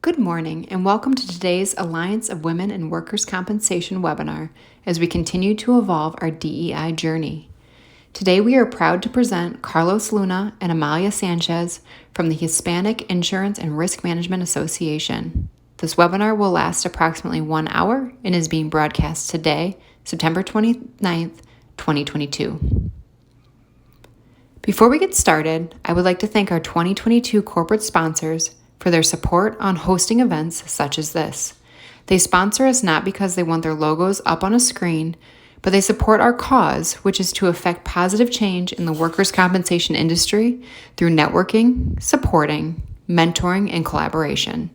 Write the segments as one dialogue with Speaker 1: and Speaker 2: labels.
Speaker 1: Good morning and welcome to today's Alliance of Women in Workers' Compensation webinar as we continue to evolve our DEI journey. Today we are proud to present Carlos Luna and Amalia Sanchez from the Hispanic Insurance and Risk Management Association. This webinar will last approximately 1 hour and is being broadcast today, September 29th, 2022. Before we get started, I would like to thank our 2022 corporate sponsors for their support on hosting events such as this. They sponsor us not because they want their logos up on a screen, but they support our cause, which is to effect positive change in the workers' compensation industry through networking, supporting, mentoring, and collaboration.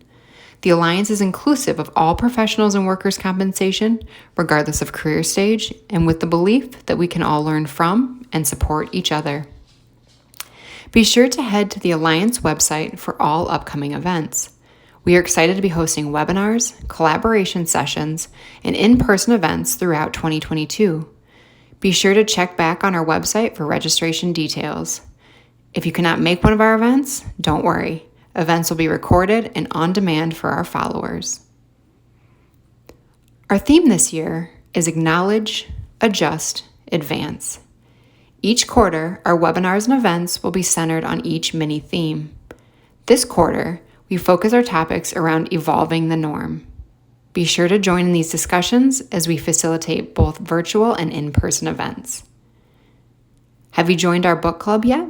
Speaker 1: The Alliance is inclusive of all professionals in workers' compensation, regardless of career stage, and with the belief that we can all learn from and support each other. Be sure to head to the Alliance website for all upcoming events. We are excited to be hosting webinars, collaboration sessions, and in-person events throughout 2022. Be sure to check back on our website for registration details. If you cannot make one of our events, don't worry. Events will be recorded and on demand for our followers. Our theme this year is Acknowledge, Adjust, Advance. Each quarter, our webinars and events will be centered on each mini theme. This quarter, we focus our topics around evolving the norm. Be sure to join in these discussions as we facilitate both virtual and in-person events. Have you joined our book club yet?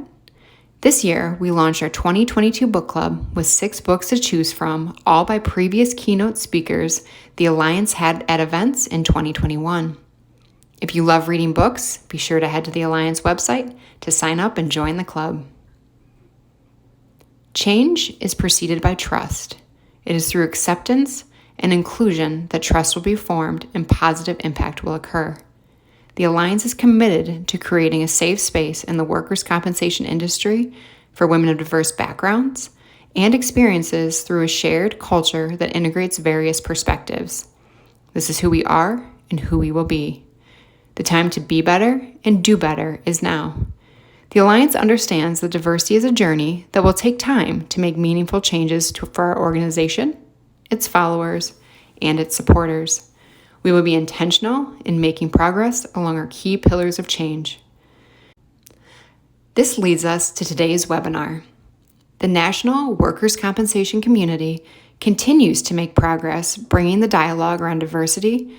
Speaker 1: This year, we launched our 2022 book club with 6 books to choose from, all by previous keynote speakers the Alliance had at events in 2021. If you love reading books, be sure to head to the Alliance website to sign up and join the club. Change is preceded by trust. It is through acceptance and inclusion that trust will be formed and positive impact will occur. The Alliance is committed to creating a safe space in the workers' compensation industry for women of diverse backgrounds and experiences through a shared culture that integrates various perspectives. This is who we are and who we will be. The time to be better and do better is now. The Alliance understands that diversity is a journey that will take time to make meaningful changes for our organization, its followers, and its supporters. We will be intentional in making progress along our key pillars of change. This leads us to today's webinar. The national workers' compensation community continues to make progress bringing the dialogue around diversity,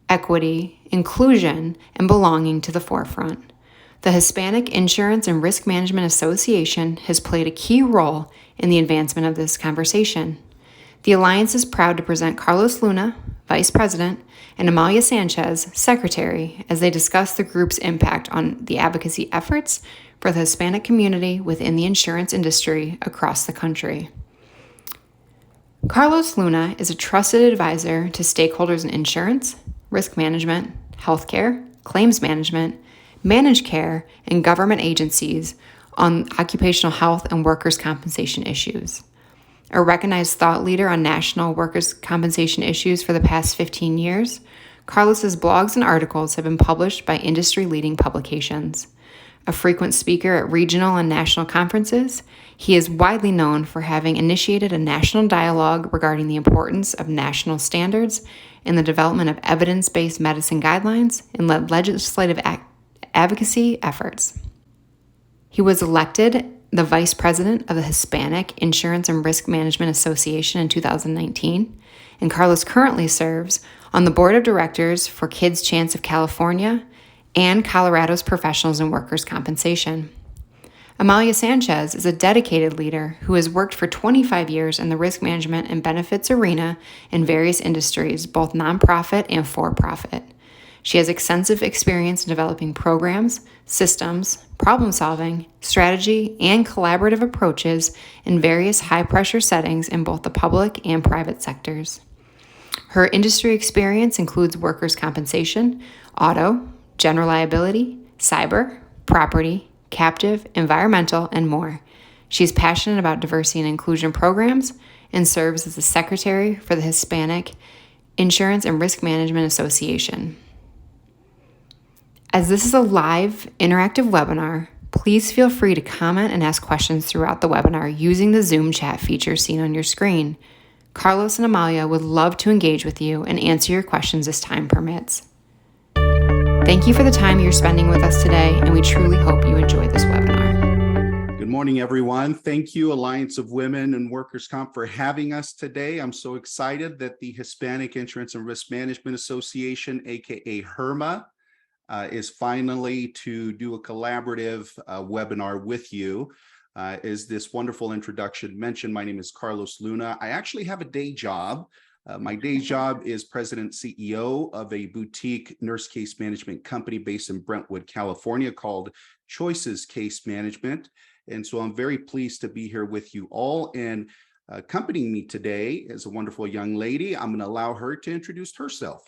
Speaker 1: equity, inclusion, and belonging to the forefront. The Hispanic Insurance and Risk Management Association has played a key role in the advancement of this conversation. The Alliance is proud to present Carlos Luna, Vice President, and Amalia Sanchez, Secretary, as they discuss the group's impact on the advocacy efforts for the Hispanic community within the insurance industry across the country. Carlos Luna is a trusted advisor to stakeholders in insurance, risk management, healthcare, claims management, managed care, and government agencies on occupational health and workers' compensation issues. A recognized thought leader on national workers' compensation issues for the past 15 years, Carlos's blogs and articles have been published by industry-leading publications. A frequent speaker at regional and national conferences, he is widely known for having initiated a national dialogue regarding the importance of national standards in the development of evidence-based medicine guidelines and led legislative advocacy efforts. He was elected the Vice President of the Hispanic Insurance and Risk Management Association in 2019, and Carlos currently serves on the Board of Directors for Kids Chance of California and Colorado's Professionals in Workers' Compensation. Amalia Sanchez is a dedicated leader who has worked for 25 years in the risk management and benefits arena in various industries, both nonprofit and for-profit. She has extensive experience in developing programs, systems, problem-solving, strategy, and collaborative approaches in various high-pressure settings in both the public and private sectors. Her industry experience includes workers' compensation, auto, general liability, cyber, property, captive, environmental, and more. She is passionate about diversity and inclusion programs and serves as the Secretary for the Hispanic Insurance and Risk Management Association. As this is a live, interactive webinar, please feel free to comment and ask questions throughout the webinar using the Zoom chat feature seen on your screen. Carlos and Amalia would love to engage with you and answer your questions as time permits. Thank you for the time you're spending with us today, and we truly hope you enjoy this webinar.
Speaker 2: Good morning, everyone. Thank you, Alliance of Women and Workers' Comp, for having us today. I'm so excited that the Hispanic Insurance and Risk Management Association, aka HIRMA, is finally to do a collaborative webinar with you. As this wonderful introduction mentioned, my name is Carlos Luna. I actually have a day job. My day job is President CEO of a boutique nurse case management company based in Brentwood, California, called Choices Case Management. And so I'm very pleased to be here with you all. And accompanying me today is a wonderful young lady. I'm going to allow her to introduce herself.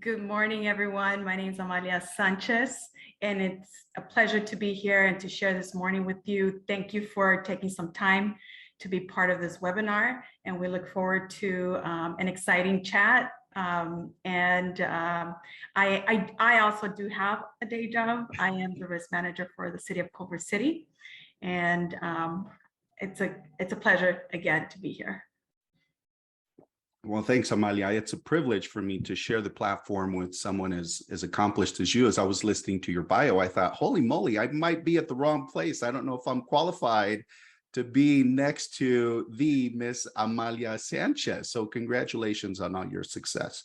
Speaker 3: Good morning, everyone. My name is Amalia Sanchez, and it's a pleasure to be here and to share this morning with you. Thank you for taking some time to be part of this webinar, and we look forward to an exciting chat. I also do have a day job. I am the risk manager for the city of Culver City, and it's a pleasure again to be here.
Speaker 2: Well, thanks, Amalia. It's a privilege for me to share the platform with someone as accomplished as you. As I was listening to your bio, I thought, holy moly, I might be at the wrong place. I don't know if I'm qualified to be next to the Miss Amalia Sanchez. So congratulations on all your success.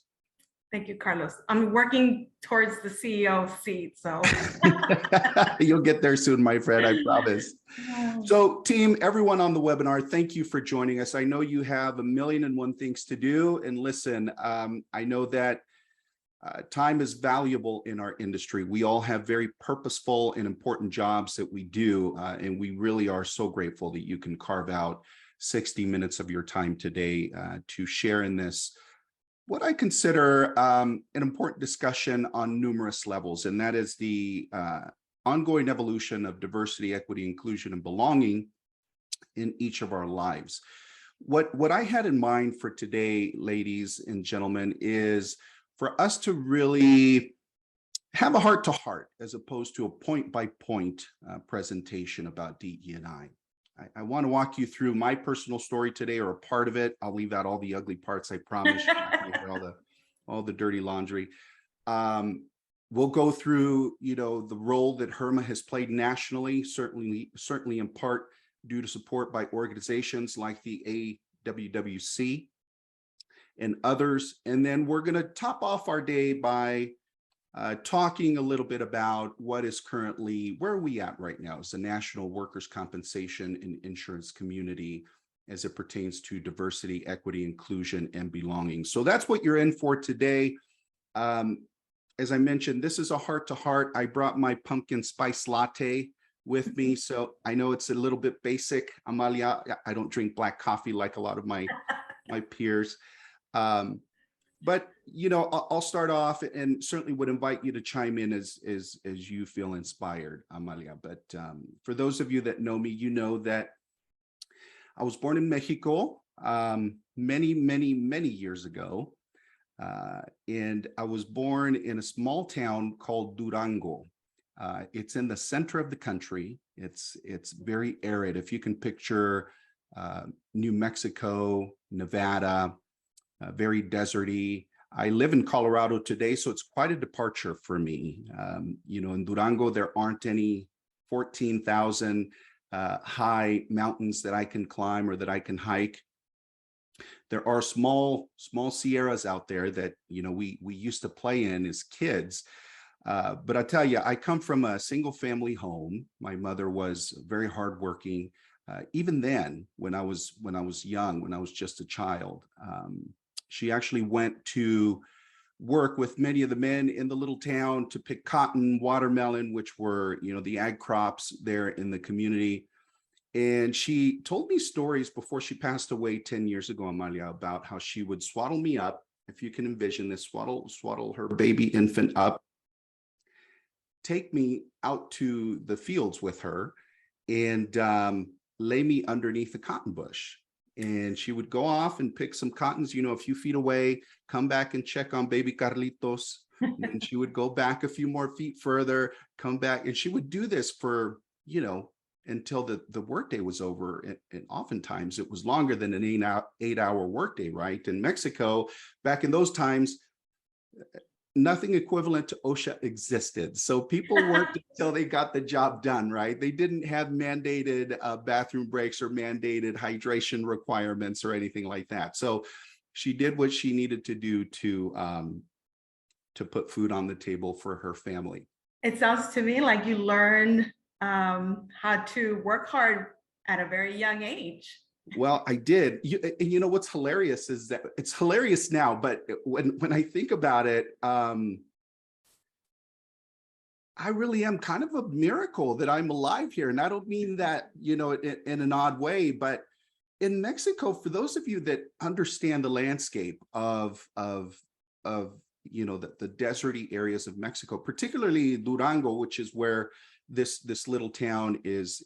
Speaker 3: Thank you, Carlos. I'm working towards the CEO seat, so.
Speaker 2: You'll get there soon, my friend, I promise. So team, everyone on the webinar, thank you for joining us. I know you have a million and one things to do. And listen, I know that time is valuable in our industry. We all have very purposeful and important jobs that we do. And we really are so grateful that you can carve out 60 minutes of your time today to share in this, what I consider an important discussion on numerous levels, and that is the ongoing evolution of diversity, equity, inclusion, and belonging in each of our lives. What I had in mind for today, ladies and gentlemen, is for us to really have a heart-to-heart as opposed to a point-by-point presentation about DE&I. I want to walk you through my personal story today, or a part of it. I'll leave out all the ugly parts, I promise. all the dirty laundry. We'll go through, the role that HIRMA has played nationally, certainly in part due to support by organizations like the AWWC and others. And then we're going to top off our day by talking a little bit about what is currently, where are we at right now as the national workers' compensation and insurance community as it pertains to diversity, equity, inclusion, and belonging. So that's what you're in for today. As I mentioned, this is a heart-to-heart. I brought my pumpkin spice latte with me, so I know it's a little bit basic. Amalia, I don't drink black coffee like a lot of my peers. But I'll start off, and certainly would invite you to chime in as you feel inspired, Amalia. But for those of you that know me, you know that I was born in Mexico many years ago, and I was born in a small town called Durango. It's in the center of the country. It's very arid. If you can picture New Mexico, Nevada. Very deserty. I live in Colorado today, so it's quite a departure for me. In Durango, there aren't any 14,000 high mountains that I can climb or that I can hike. There are small sierras out there that we used to play in as kids. But I tell you, I come from a single family home. My mother was very hardworking. Even then, when I was young, when I was just a child. She actually went to work with many of the men in the little town to pick cotton, watermelon, which were, the ag crops there in the community. And she told me stories before she passed away 10 years ago, Amalia, about how she would swaddle me up, if you can envision this, swaddle her baby infant up, take me out to the fields with her, and lay me underneath a cotton bush. And she would go off and pick some cottons, a few feet away, come back and check on baby Carlitos. And she would go back a few more feet further, come back. And she would do this for, until the workday was over. And oftentimes it was longer than an 8-hour workday, right? In Mexico, back in those times, nothing equivalent to OSHA existed. So people worked until they got the job done, right? They didn't have mandated bathroom breaks or mandated hydration requirements or anything like that. So she did what she needed to do to put food on the table for her family.
Speaker 3: It sounds to me like you learn how to work hard at a very young age.
Speaker 2: Well, I did. You know, what's hilarious is that it's hilarious now, but when I think about it, I really am kind of a miracle that I'm alive here. And I don't mean that, you know, in an odd way, but in Mexico, for those of you that understand the landscape of you know, the deserty areas of Mexico, particularly Durango, which is where this little town is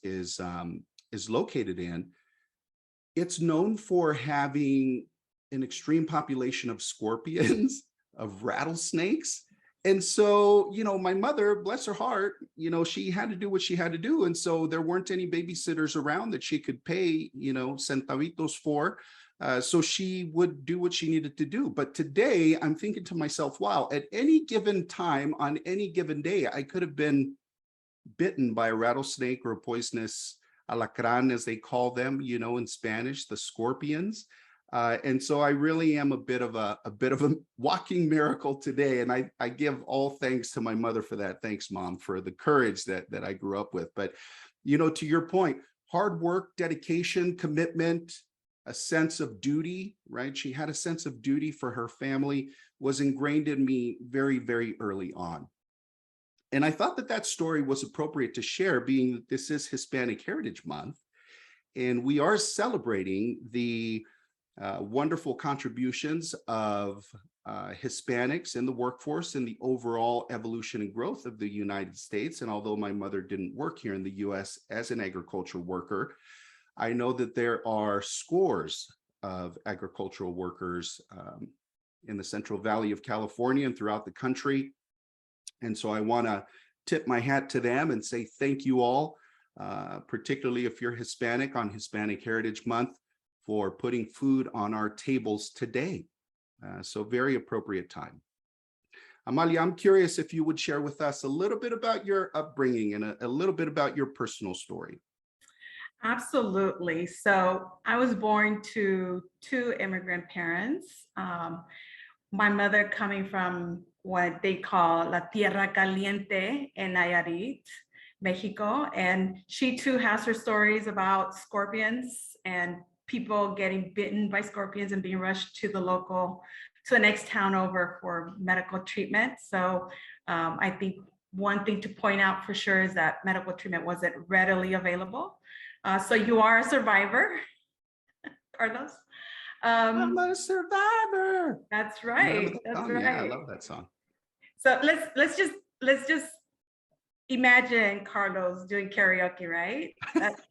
Speaker 2: located in. It's known for having an extreme population of scorpions, of rattlesnakes. And so, you know, my mother, bless her heart, you know, she had to do what she had to do. And so there weren't any babysitters around that she could pay, you know, centavitos for. So she would do what she needed to do. But today I'm thinking to myself, wow, at any given time, on any given day, I could have been bitten by a rattlesnake or a poisonous alacrán, as they call them, you know, in Spanish, the scorpions. And so I really am a bit of a walking miracle today. And I give all thanks to my mother for that. Thanks, Mom, for the courage that I grew up with. But, you know, to your point, hard work, dedication, commitment, a sense of duty, right? She had a sense of duty for her family, was ingrained in me very, very early on. And I thought that story was appropriate to share, being that this is Hispanic Heritage Month, and we are celebrating the wonderful contributions of Hispanics in the workforce and the overall evolution and growth of the United States. And although my mother didn't work here in the US as an agricultural worker, I know that there are scores of agricultural workers in the Central Valley of California and throughout the country. And so I want to tip my hat to them and say thank you all, particularly if you're Hispanic, on Hispanic Heritage Month, for putting food on our tables today. So very appropriate time. Amalia, I'm curious if you would share with us a little bit about your upbringing and a little bit about your personal story.
Speaker 3: Absolutely. So I was born to two immigrant parents. My mother coming from what they call La Tierra Caliente in Nayarit, Mexico. And she too has her stories about scorpions and people getting bitten by scorpions and being rushed to the next town over for medical treatment. So I think one thing to point out for sure is that medical treatment wasn't readily available. So you are a survivor, Carlos.
Speaker 2: I'm a survivor.
Speaker 3: That's right. That's right.
Speaker 2: Yeah, I love that song.
Speaker 3: So let's just imagine Carlos doing karaoke, right?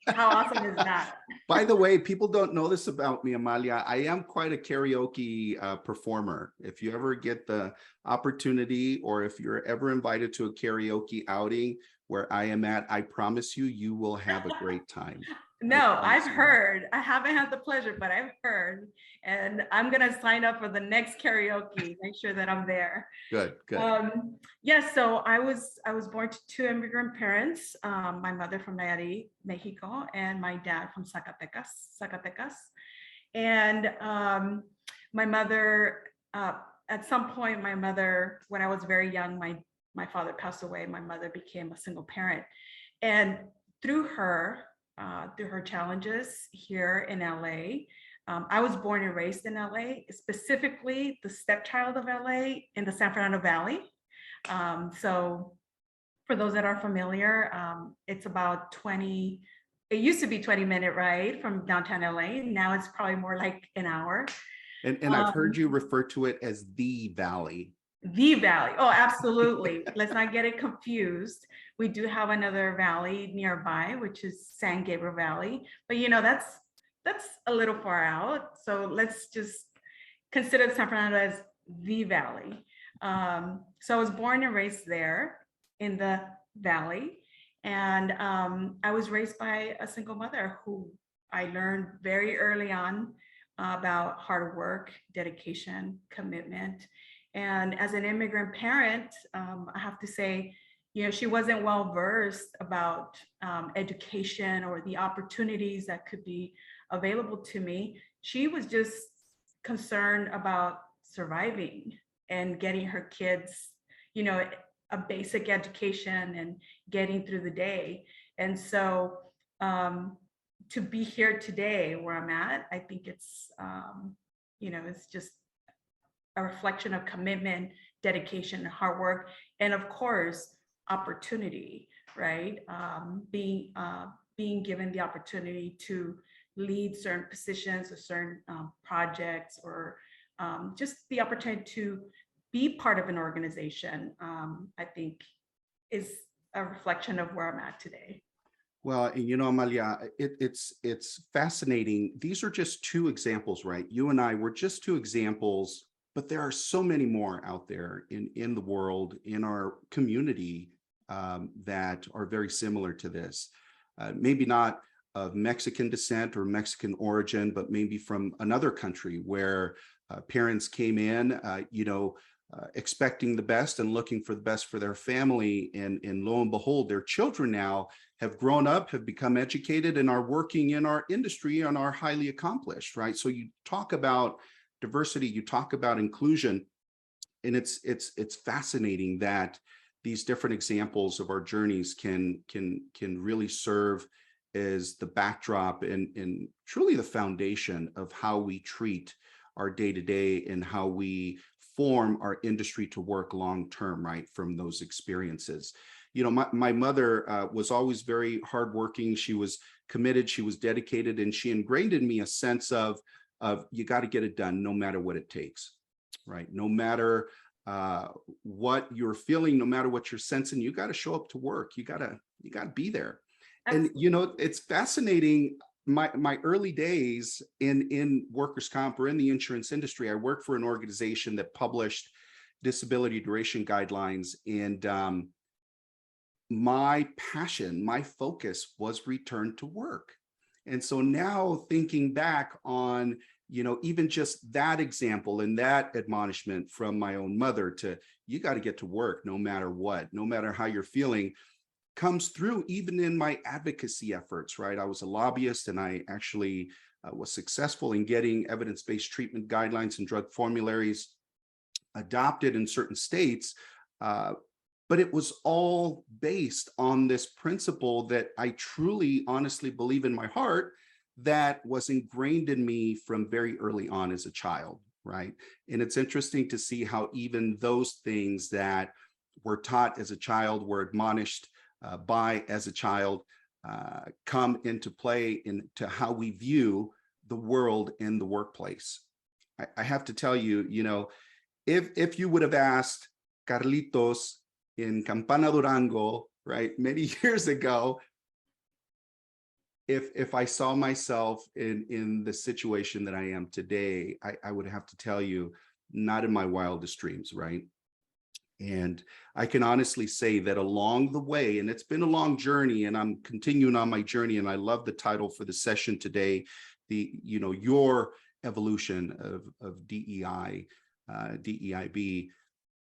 Speaker 3: How awesome is that?
Speaker 2: By the way, people don't know this about me, Amalia. I am quite a karaoke performer. If you ever get the opportunity, or if you're ever invited to a karaoke outing where I am at, I promise you, you will have a great time.
Speaker 3: No, I've heard. I haven't had the pleasure, but I've heard. And I'm going to sign up for the next karaoke, make sure that I'm there.
Speaker 2: Good, good.
Speaker 3: Yes, so I was born to two immigrant parents, my mother from Nayarit, Mexico, and my dad from Zacatecas. And my mother, at some point, my mother, when I was very young, my father passed away. My mother became a single parent. And through her challenges here in LA, I was born and raised in LA, specifically the stepchild of LA in the San Fernando Valley. So for those that are familiar, it's about it used to be 20-minute ride from downtown LA. Now it's probably more like an hour.
Speaker 2: And I've heard you refer to it as the Valley.
Speaker 3: The Valley. Oh, absolutely. Let's not get it confused. We do have another valley nearby, which is San Gabriel Valley. But you know, that's a little far out. So let's just consider San Fernando as the Valley. So I was born and raised there in the Valley. And I was raised by a single mother who I learned very early on about hard work, dedication, commitment. And as an immigrant parent, I have to say, she wasn't well versed about education or the opportunities that could be available to me. She was just concerned about surviving and getting her kids, a basic education and getting through the day. And so to be here today where I'm at, I think it's, it's just a reflection of commitment, dedication, and hard work. And of course, opportunity, right? Being given the opportunity to lead certain positions or certain projects, or just the opportunity to be part of an organization, I think is a reflection of where I'm at today.
Speaker 2: Well, and Amalia, it's fascinating. These are just two examples, right? You and I were just two examples, but there are so many more out there in the world, in our community, that are very similar to this. Maybe not of Mexican descent or Mexican origin, but maybe from another country where parents came in, expecting the best and looking for the best for their family. And lo and behold, their children now have grown up, have become educated, and are working in our industry and are highly accomplished, right? So you talk about diversity, you talk about inclusion, and it's fascinating that these different examples of our journeys can really serve as the backdrop and truly the foundation of how we treat our day-to-day and how we form our industry to work long-term, right, from those experiences. My mother was always very hardworking. She was committed, she was dedicated, and she ingrained in me a sense of you got to get it done no matter what it takes, right? No matter what you're feeling, no matter what you're sensing, you got to show up to work. You got to be there. Absolutely. And it's fascinating. My early days in workers' comp or in the insurance industry, I worked for an organization that published disability duration guidelines, and my passion, my focus was return to work. And so now thinking back on, even just that example and that admonishment from my own mother to, you got to get to work no matter what, no matter how you're feeling, comes through even in my advocacy efforts, right? I was a lobbyist, and I actually was successful in getting evidence-based treatment guidelines and drug formularies adopted in certain states. But it was all based on this principle that I truly, honestly believe in my heart that was ingrained in me from very early on as a child, right? And it's interesting to see how even those things that were taught as a child, were admonished by as a child, come into play into how we view the world in the workplace. I have to tell you, if you would have asked Carlitos in Campana, Durango, right, many years ago, if I saw myself in the situation that I am today, I would have to tell you, not in my wildest dreams, right? And I can honestly say that along the way, and it's been a long journey, and I'm continuing on my journey, and I love the title for the session today, your evolution of DEI, DEIB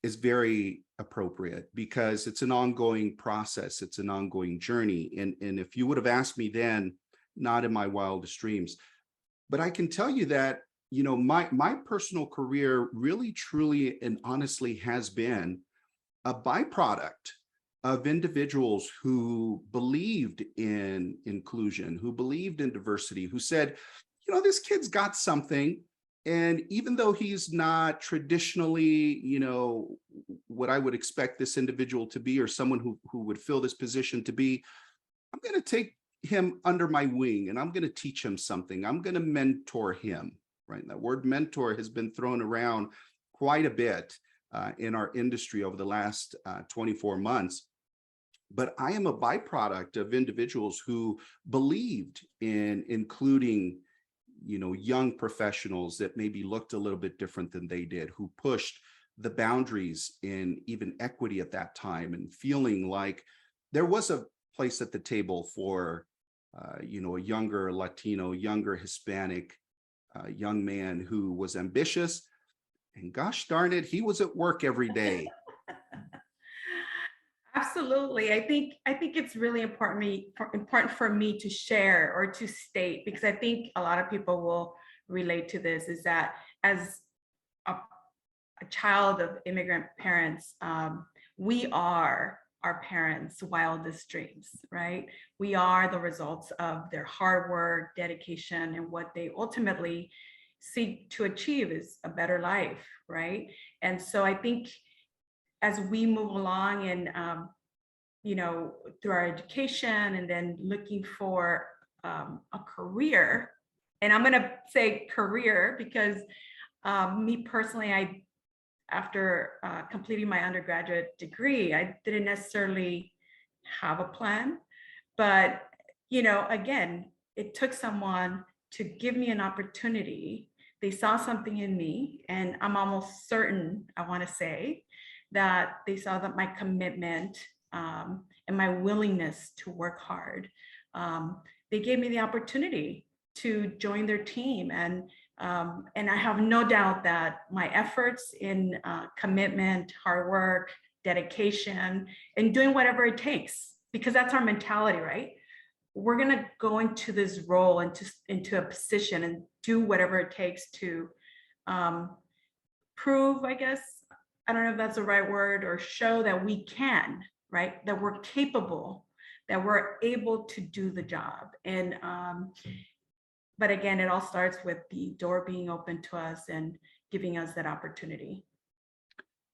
Speaker 2: is very appropriate because it's an ongoing process. It's an ongoing journey. And if you would have asked me then, not in my wildest dreams, but I can tell you that, my personal career really, truly, and honestly has been a byproduct of individuals who believed in inclusion, who believed in diversity, who said, this kid's got something. And even though he's not traditionally, what I would expect this individual to be, or someone who would fill this position to be, I'm going to take him under my wing and I'm going to teach him something. I'm going to mentor him, right? And that word mentor has been thrown around quite a bit in our industry over the last 24 months. But I am a byproduct of individuals who believed in including young professionals that maybe looked a little bit different than they did, who pushed the boundaries in even equity at that time, and feeling like there was a place at the table for, you know, a younger Latino, younger Hispanic young man who was ambitious, and gosh darn it, he was at work every day.
Speaker 3: Absolutely. I think it's really important for me to share or to state, because I think a lot of people will relate to this, is that as a child of immigrant parents, we are our parents' wildest dreams, right? We are the results of their hard work, dedication, and what they ultimately seek to achieve is a better life, right? And so I think as we move along and, you know, through our education and then looking for a career, and I'm gonna say career because me personally, after completing my undergraduate degree, I didn't necessarily have a plan, but, you know, again, it took someone to give me an opportunity. They saw something in me, and I'm almost certain, I want to say, that they saw that my commitment and my willingness to work hard. They gave me the opportunity to join their team, and I have no doubt that my efforts in commitment, hard work, dedication, and doing whatever it takes, because that's our mentality, right? We're gonna go into this role, into a position, and do whatever it takes to prove, I guess, I don't know if that's the right word, or show that we can, right? That we're capable, that we're able to do the job. And but again, it all starts with the door being open to us and giving us that opportunity.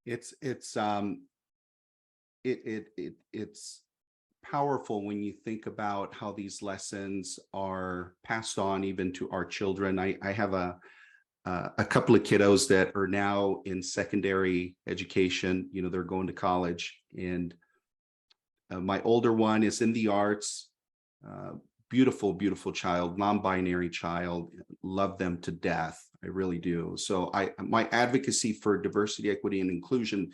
Speaker 2: It's powerful when you think about how these lessons are passed on even to our children. I have a couple of kiddos that are now in secondary education. You know, they're going to college, and my older one is in the arts. Beautiful, beautiful child, non-binary child, love them to death. I really do. So my advocacy for diversity, equity, and inclusion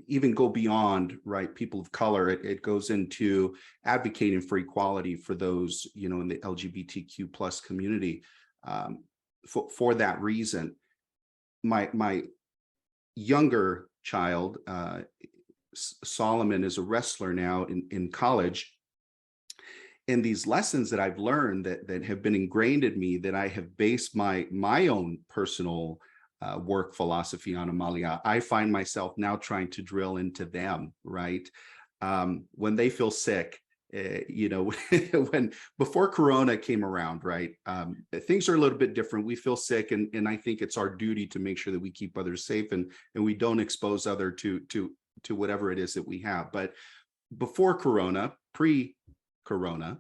Speaker 2: even go beyond, right, people of color. It goes into advocating for equality for those, you know, in the LGBTQ plus community. For that reason, my younger child, Solomon, is a wrestler now in college. And these lessons that I've learned that have been ingrained in me, that I have based my own personal work philosophy on, Amalia, I find myself now trying to drill into them, right? When they feel sick, you know, when before Corona came around, right? Things are a little bit different. We feel sick, and I think it's our duty to make sure that we keep others safe and we don't expose others to whatever it is that we have. But before Corona, pre-Corona,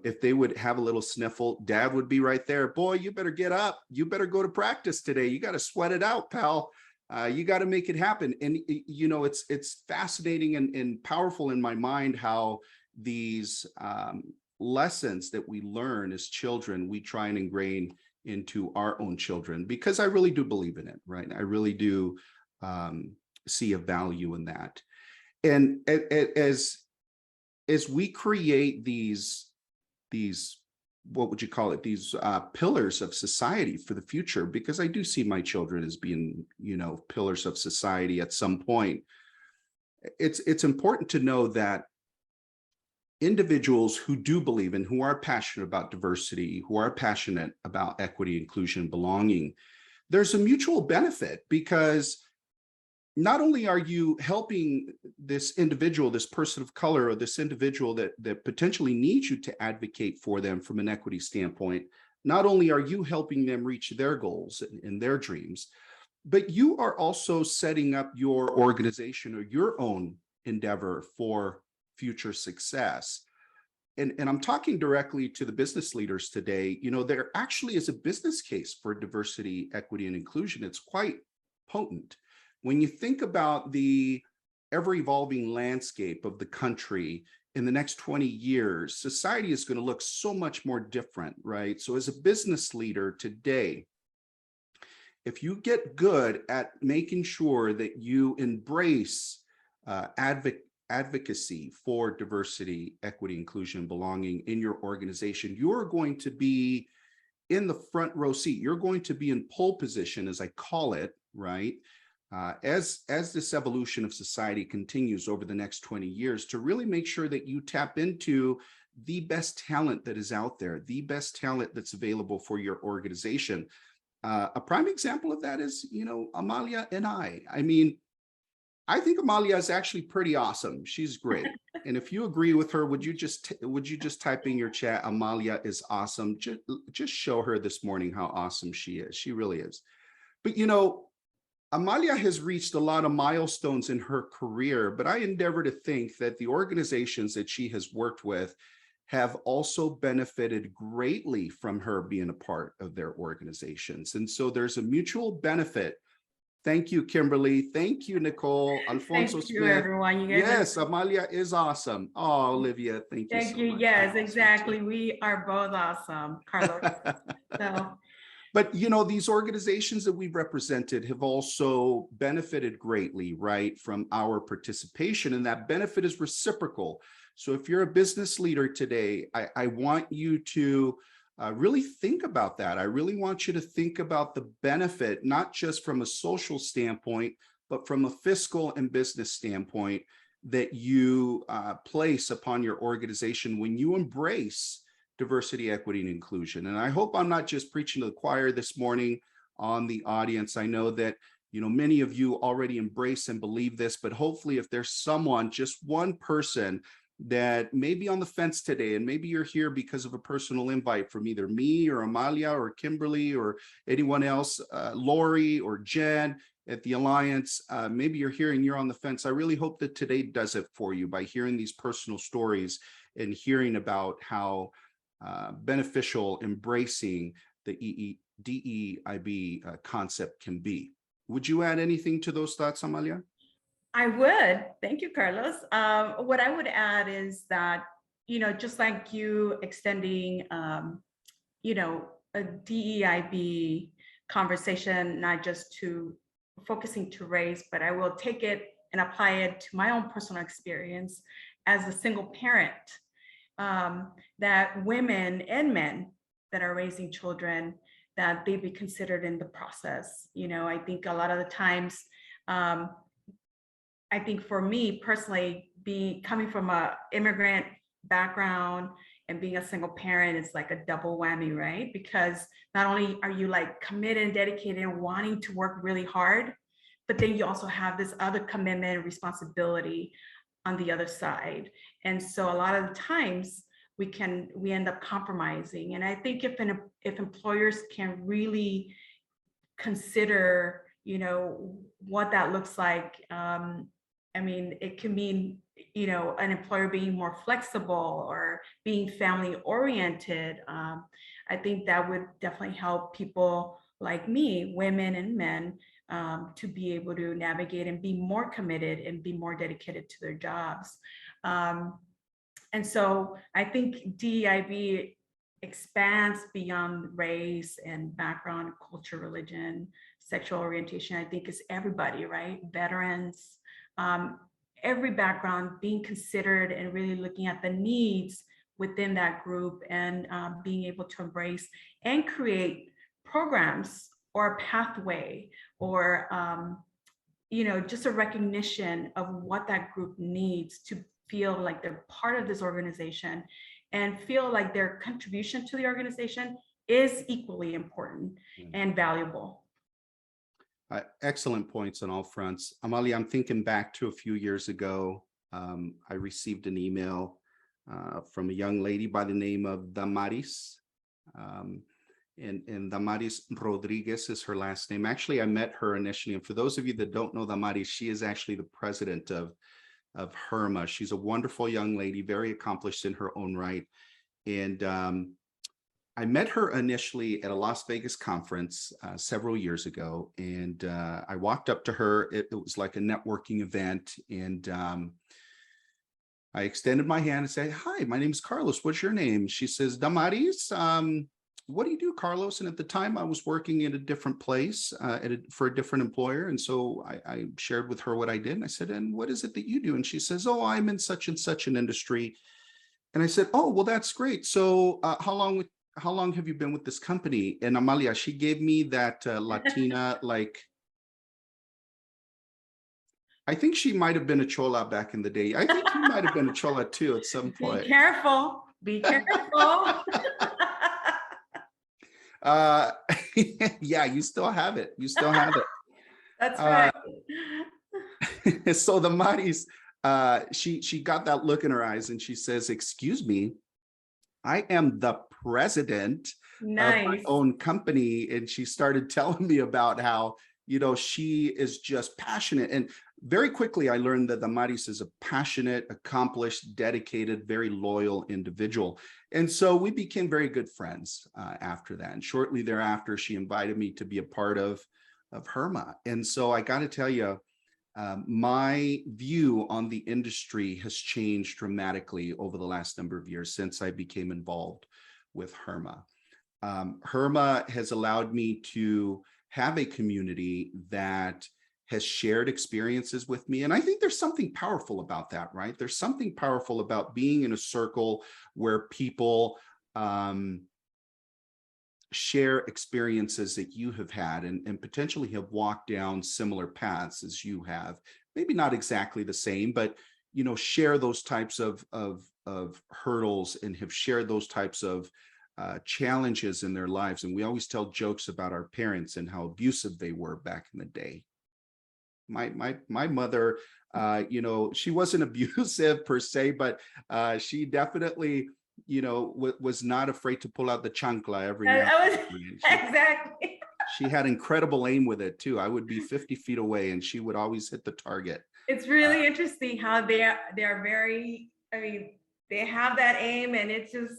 Speaker 2: if they would have a little sniffle, Dad would be right there. Boy, you better get up. You better go to practice today. You got to sweat it out, pal. You got to make it happen. And, you know, it's fascinating and powerful in my mind how these lessons that we learn as children, we try and ingrain into our own children, because I really do believe in it, right? I really do see a value in that. And as we create these, what would you call it? These pillars of society for the future, because I do see my children as being, you know, pillars of society at some point. It's important to know that individuals who do believe and who are passionate about diversity, who are passionate about equity, inclusion, belonging, there's a mutual benefit, because not only are you helping this individual, this person of color, or this individual that potentially needs you to advocate for them from an equity standpoint, not only are you helping them reach their goals and their dreams, but you are also setting up your organization or your own endeavor for future success. And I'm talking directly to the business leaders today. You know, there actually is a business case for diversity, equity, and inclusion. It's quite potent. When you think about the ever-evolving landscape of the country in the next 20 years, society is going to look so much more different, right? So as a business leader today, if you get good at making sure that you embrace advocacy for diversity, equity, inclusion, belonging in your organization, you're going to be in the front row seat. You're going to be in pole position, as I call it, right? As this evolution of society continues over the next 20 years, to really make sure that you tap into the best talent that is out there, the best talent that's available for your organization. A prime example of that is, Amalia and I. I mean, I think Amalia is actually pretty awesome. She's great. And if you agree with her, would you just type in your chat, Amalia is awesome? Just show her this morning how awesome she is. She really is. But Amalia has reached a lot of milestones in her career, but I endeavor to think that the organizations that she has worked with have also benefited greatly from her being a part of their organizations. And so there's a mutual benefit. Thank you, Kimberly. Thank you, Nicole. Alfonso
Speaker 3: Thank you,
Speaker 2: Smith.
Speaker 3: everyone. You guys
Speaker 2: Yes, Amalia is awesome. Oh, Olivia, thank you so much.
Speaker 3: Yes,
Speaker 2: Awesome
Speaker 3: exactly.
Speaker 2: too.
Speaker 3: We are both awesome, Carlos. So
Speaker 2: But these organizations that we've represented have also benefited greatly, right, from our participation, and that benefit is reciprocal. So if you're a business leader today, I want you to really think about that. I really want you to think about the benefit, not just from a social standpoint, but from a fiscal and business standpoint that you place upon your organization when you embrace diversity, equity, and inclusion. And I hope I'm not just preaching to the choir this morning on the audience. I know that, many of you already embrace and believe this, but hopefully if there's someone, just one person that may be on the fence today, and maybe you're here because of a personal invite from either me or Amalia or Kimberly or anyone else, Lori or Jen at the Alliance, maybe you're here and you're on the fence. I really hope that today does it for you by hearing these personal stories and hearing about how beneficial embracing the DEIB concept can be. Would you add anything to those thoughts, Amalia?
Speaker 3: I would. Thank you, Carlos. What I would add is that, just like you extending, a DEIB conversation, not just to focusing to race, but I will take it and apply it to my own personal experience as a single parent. That women and men that are raising children, that they be considered in the process. I think a lot of the times, I think for me personally, coming from a immigrant background and being a single parent is like a double whammy, right? Because not only are you like committed and dedicated and wanting to work really hard, but then you also have this other commitment and responsibility on the other side. And so a lot of the times we end up compromising. And I think if employers can really consider, what that looks like, it can mean, an employer being more flexible or being family oriented. I think that would definitely help people like me, women and men, to be able to navigate and be more committed and be more dedicated to their jobs. And so I think DEIB expands beyond race and background, culture, religion, sexual orientation. I think it's everybody, right? Veterans, every background being considered and really looking at the needs within that group and being able to embrace and create programs or a pathway or, just a recognition of what that group needs to feel like they're part of this organization and feel like their contribution to the organization is equally important and valuable.
Speaker 2: Excellent points on all fronts. Amalia, I'm thinking back to a few years ago. I received an email from a young lady by the name of Damaris. And Damaris Rodriguez is her last name. Actually, I met her initially. And for those of you that don't know Damaris, she is actually the president of HIRMA. She's a wonderful young lady, very accomplished in her own right. And I met her initially at a Las Vegas conference several years ago. And I walked up to her. It was like a networking event. And I extended my hand and said, "Hi, my name is Carlos. What's your name?" She says, "Damaris." what do you do, Carlos? And at the time I was working in a different place for a different employer. And so I shared with her what I did. And I said, and what is it that you do? And she says, oh, I'm in such and such an industry. And I said, oh, well, that's great. So how long have you been with this company? And Amalia, she gave me that Latina, like, I think she might have been a chola back in the day. I think you might have been a chola too at some point.
Speaker 3: Be careful. Be careful.
Speaker 2: Yeah, you still have it. You still have it.
Speaker 3: That's right.
Speaker 2: So the Maris, she got that look in her eyes and she says, excuse me, I am the president of my own company. And she started telling me about how, you know, she is just passionate. And very quickly, I learned that the Maris is a passionate, accomplished, dedicated, very loyal individual. And so we became very good friends after that. And shortly thereafter, she invited me to be a part of HIRMA. And so I got to tell you, my view on the industry has changed dramatically over the last number of years since I became involved with HIRMA. HIRMA has allowed me to have a community that has shared experiences with me. And I think there's something powerful about that, right? There's something powerful about being in a circle where people share experiences that you have had and potentially have walked down similar paths as you have. Maybe not exactly the same, but you know, share those types of hurdles and have shared those types of challenges in their lives. And we always tell jokes about our parents and how abusive they were back in the day. My mother, you know, she wasn't abusive per se, but she definitely, you know, was not afraid to pull out the chancla every now and then.
Speaker 3: Exactly.
Speaker 2: She had incredible aim with it too. I would be 50 feet away and she would always hit the target.
Speaker 3: It's really interesting how they're very, I mean, they have that aim and it's just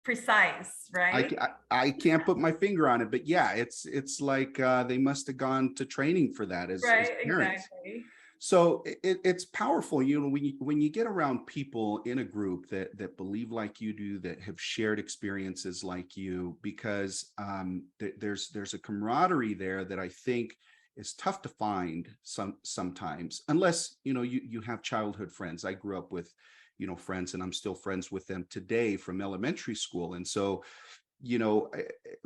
Speaker 3: precise, right?
Speaker 2: I can't put my finger on it, but yeah, it's like they must have gone to training for that as parents.
Speaker 3: Exactly.
Speaker 2: So it's powerful, you know, when you get around people in a group that believe like you do, that have shared experiences like you, because there's a camaraderie there that I think is tough to find sometimes, unless you know you have childhood friends. I grew up with, you know, friends, and I'm still friends with them today from elementary school. And so, you know,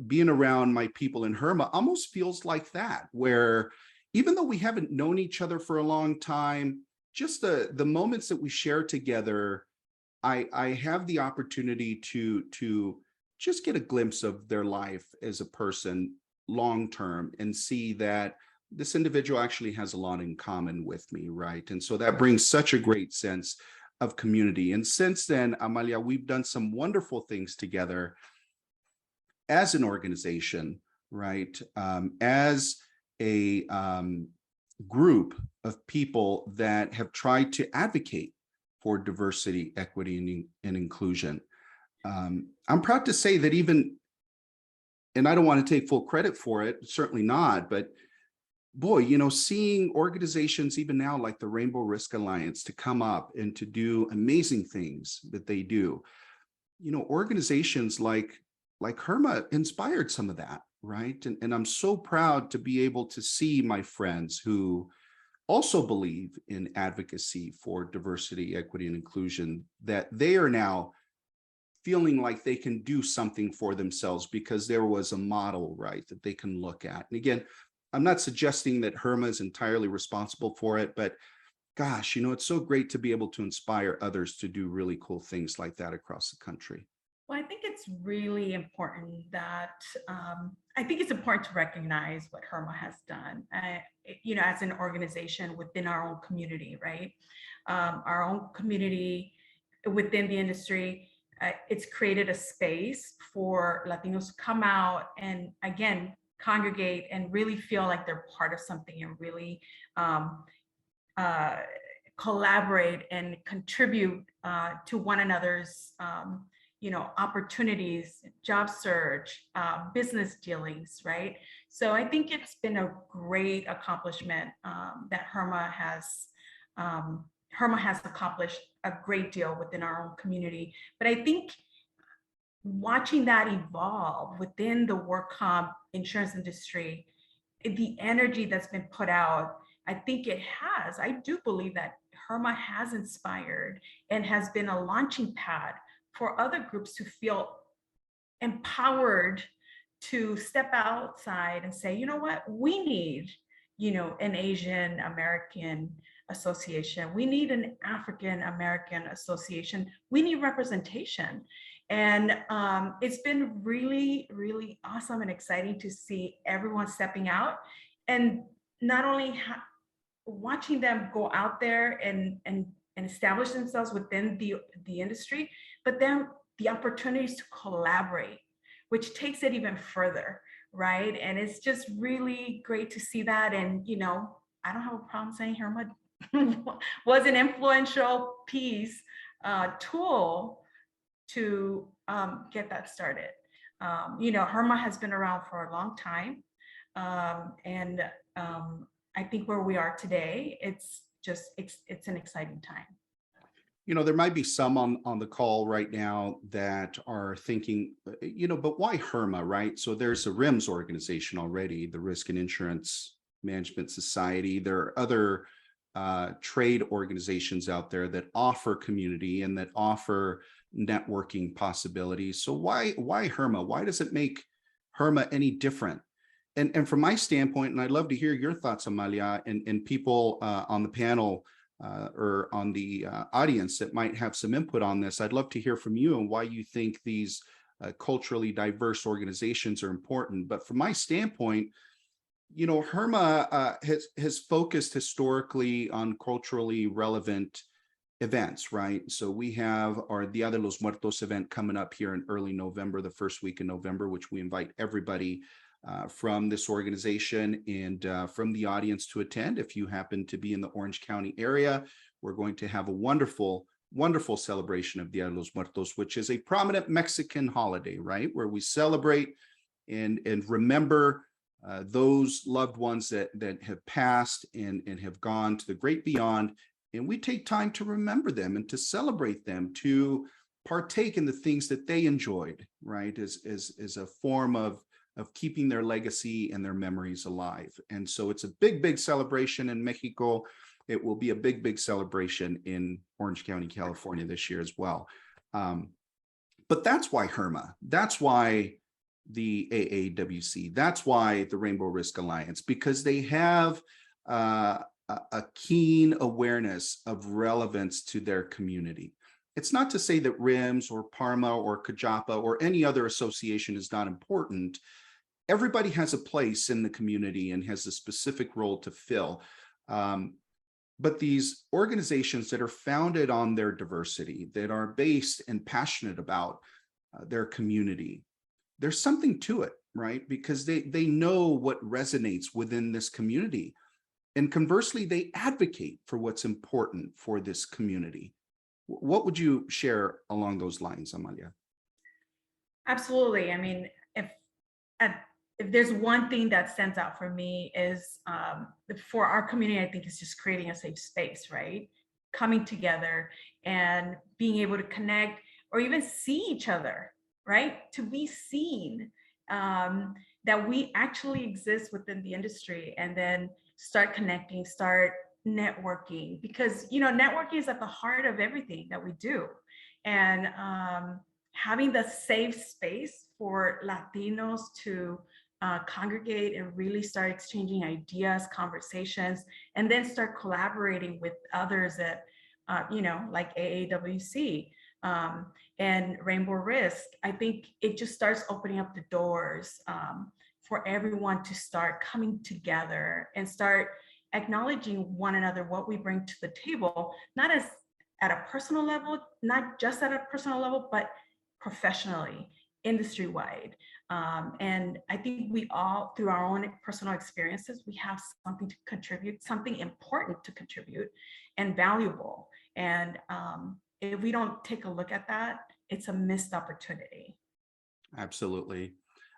Speaker 2: being around my people in HIRMA almost feels like that, where even though we haven't known each other for a long time, just the moments that we share together, I have the opportunity to just get a glimpse of their life as a person long term and see that this individual actually has a lot in common with me, right? And so that brings such a great sense of community. And since then, Amalia, we've done some wonderful things together as an organization, right? As a group of people that have tried to advocate for diversity, equity, and inclusion. I'm proud to say that even, and I don't want to take full credit for it, certainly not, but boy, you know, seeing organizations even now like the Rainbow Risk Alliance to come up and to do amazing things that they do, you know, organizations like HIRMA inspired some of that, right? And I'm so proud to be able to see my friends who also believe in advocacy for diversity, equity, and inclusion, that they are now feeling like they can do something for themselves because there was a model, right, that they can look at. And again, I'm not suggesting that HIRMA is entirely responsible for it, but gosh, you know, it's so great to be able to inspire others to do really cool things like that across the country.
Speaker 3: Well, I think it's really important that I think it's important to recognize what HIRMA has done, you know, as an organization within our own community, right? Our own community within the industry. It's created a space for Latinos to come out and again, congregate and really feel like they're part of something and really collaborate and contribute to one another's you know, opportunities, job search, business dealings, right? So I think it's been a great accomplishment that HIRMA has accomplished a great deal within our own community. But I think watching that evolve within the work comp insurance industry, the energy that's been put out, I think I do believe that HIRMA has inspired and has been a launching pad for other groups to feel empowered to step outside and say, you know what, we need, an Asian American association. We need an African American association. We need representation. And it's been really, really awesome and exciting to see everyone stepping out and not only watching them go out there and establish themselves within the industry, but then the opportunities to collaborate, which takes it even further, right? And it's just really great to see that. And, I don't have a problem saying HIRMA was an influential piece, tool to get that started. HIRMA has been around for a long time. And I think where we are today, it's an exciting time.
Speaker 2: There might be some on the call right now that are thinking, but why HIRMA, right? So there's a RIMS organization already, the Risk and Insurance Management Society. There are other trade organizations out there that offer community and that offer networking possibilities. So why HIRMA? Why does it make HIRMA any different? And from my standpoint, and I'd love to hear your thoughts, Amalia, and people on the panel or on the audience that might have some input on this. I'd love to hear from you and why you think these culturally diverse organizations are important. But from my standpoint, HIRMA has focused historically on culturally relevant events, right? So we have our Dia de los Muertos event coming up here in early November, the first week in November, which we invite everybody from this organization and from the audience to attend. If you happen to be in the Orange County area, we're going to have a wonderful, wonderful celebration of Dia de los Muertos, which is a prominent Mexican holiday, right? Where we celebrate and remember those loved ones that have passed and have gone to the great beyond. And we take time to remember them and to celebrate them, to partake in the things that they enjoyed, right? As a form of keeping their legacy and their memories alive. And so it's a big, big celebration in Mexico. It will be a big, big celebration in Orange County, California this year as well. But that's why HIRMA, that's why the AWWC, that's why the Rainbow Risk Alliance, because they have a keen awareness of relevance to their community. It's not to say that RIMS or PARMA or CAJAPA or any other association is not important. Everybody has a place in the community and has a specific role to fill. But these organizations that are founded on their diversity, that are based and passionate about their community, there's something to it, right? Because they know what resonates within this community. And conversely, they advocate for what's important for this community. What would you share along those lines, Amalia?
Speaker 3: Absolutely. I mean, if there's one thing that stands out for me is for our community, I think it's just creating a safe space, right? Coming together and being able to connect or even see each other, right? To be seen, that we actually exist within the industry, and then start connecting, start networking, because networking is at the heart of everything that we do. And having the safe space for Latinos to congregate and really start exchanging ideas, conversations, and then start collaborating with others that like AWWC and Rainbow Risk. I think it just starts opening up the doors for everyone to start coming together and start acknowledging one another, what we bring to the table, not as at a personal level, not just at a personal level, but professionally, industry-wide. And I think we all, through our own personal experiences, we have something to contribute, something important to contribute and valuable. And if we don't take a look at that, it's a missed opportunity.
Speaker 2: Absolutely.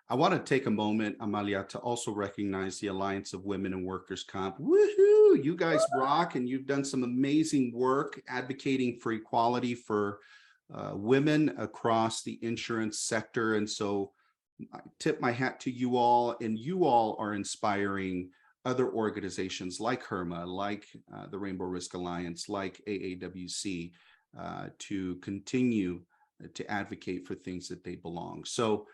Speaker 2: I want to take a moment, Amalia, to also recognize the Alliance of Women in Workers' Comp. Woohoo! You guys rock, and you've done some amazing work advocating for equality for women across the insurance sector. And so I tip my hat to you all, and you all are inspiring other organizations like HIRMA, like the Rainbow Risk Alliance, like AWWC, to continue to advocate for things that they belong. So